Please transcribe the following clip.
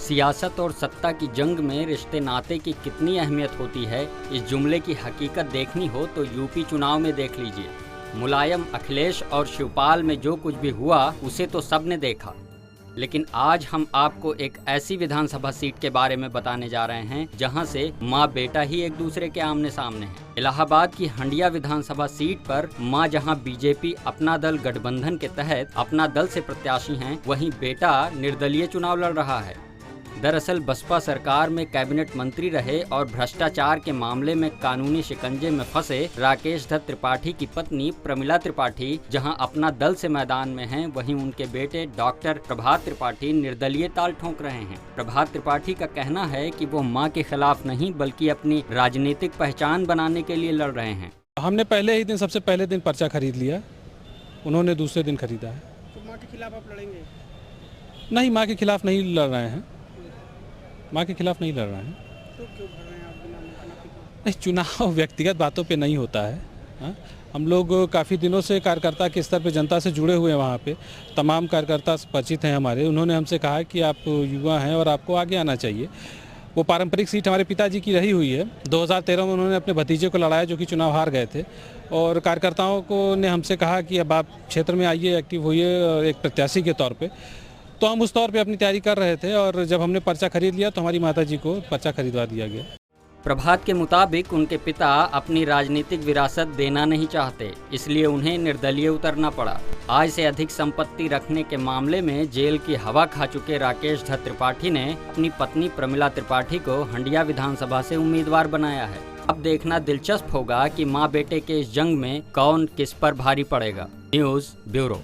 सियासत और सत्ता की जंग में रिश्ते नाते की कितनी अहमियत होती है, इस जुमले की हकीकत देखनी हो तो यूपी चुनाव में देख लीजिए। मुलायम, अखिलेश और शिवपाल में जो कुछ भी हुआ उसे तो सबने देखा, लेकिन आज हम आपको एक ऐसी विधानसभा सीट के बारे में बताने जा रहे हैं जहां से माँ बेटा ही एक दूसरे के आमने सामने हैं। इलाहाबाद की हंडिया विधानसभा सीट पर मां जहां बीजेपी अपना दल गठबंधन के तहत अपना दल से प्रत्याशी हैं, वहीं बेटा निर्दलीय चुनाव लड़ रहा है। दरअसल बसपा सरकार में कैबिनेट मंत्री रहे और भ्रष्टाचार के मामले में कानूनी शिकंजे में फंसे राकेश दत्त त्रिपाठी की पत्नी प्रमिला त्रिपाठी जहां अपना दल से मैदान में हैं, वहीं उनके बेटे डॉक्टर प्रभात त्रिपाठी निर्दलीय ताल ठोंक रहे हैं। प्रभात त्रिपाठी का कहना है कि वो मां के खिलाफ नहीं बल्कि अपनी राजनीतिक पहचान बनाने के लिए लड़ रहे हैं। हमने पहले ही दिन, सबसे पहले दिन पर्चा खरीद लिया, उन्होंने दूसरे दिन खरीदा है। तो मां के खिलाफ आप लड़ेंगे? नहीं, मां के खिलाफ नहीं लड़ रहे हैं, मां के खिलाफ नहीं लड़ रहे हैं। तो क्यों लड़ रहे हैं आप बिना मुनाफिक? नहीं, चुनाव व्यक्तिगत बातों पे नहीं होता है। हाँ? हम लोग काफ़ी दिनों से कार्यकर्ता के स्तर पे जनता से जुड़े हुए हैं, वहाँ पे तमाम कार्यकर्ता परिचित हैं हमारे। उन्होंने हमसे कहा कि आप युवा हैं और आपको आगे आना चाहिए। वो पारंपरिक सीट हमारे पिताजी की रही हुई है। 2013 में उन्होंने अपने भतीजे को लड़ाया जो कि चुनाव हार गए थे, और कार्यकर्ताओं को ने हमसे कहा कि अब आप क्षेत्र में आइए, एक्टिव होइए एक प्रत्याशी के तौर पे। तो हम उस तौर पे अपनी तैयारी कर रहे थे, और जब हमने पर्चा खरीद लिया तो हमारी माताजी को पर्चा खरीदवा दिया गया। प्रभात के मुताबिक उनके पिता अपनी राजनीतिक विरासत देना नहीं चाहते, इसलिए उन्हें निर्दलीय उतरना पड़ा। आय से अधिक संपत्ति रखने के मामले में जेल की हवा खा चुके राकेश दत्त त्रिपाठी ने अपनी पत्नी प्रमिला त्रिपाठी को हंडिया विधानसभा से उम्मीदवार बनाया है। अब देखना दिलचस्प होगा कि मां बेटे के इस जंग में कौन किस पर भारी पड़ेगा। News bureau.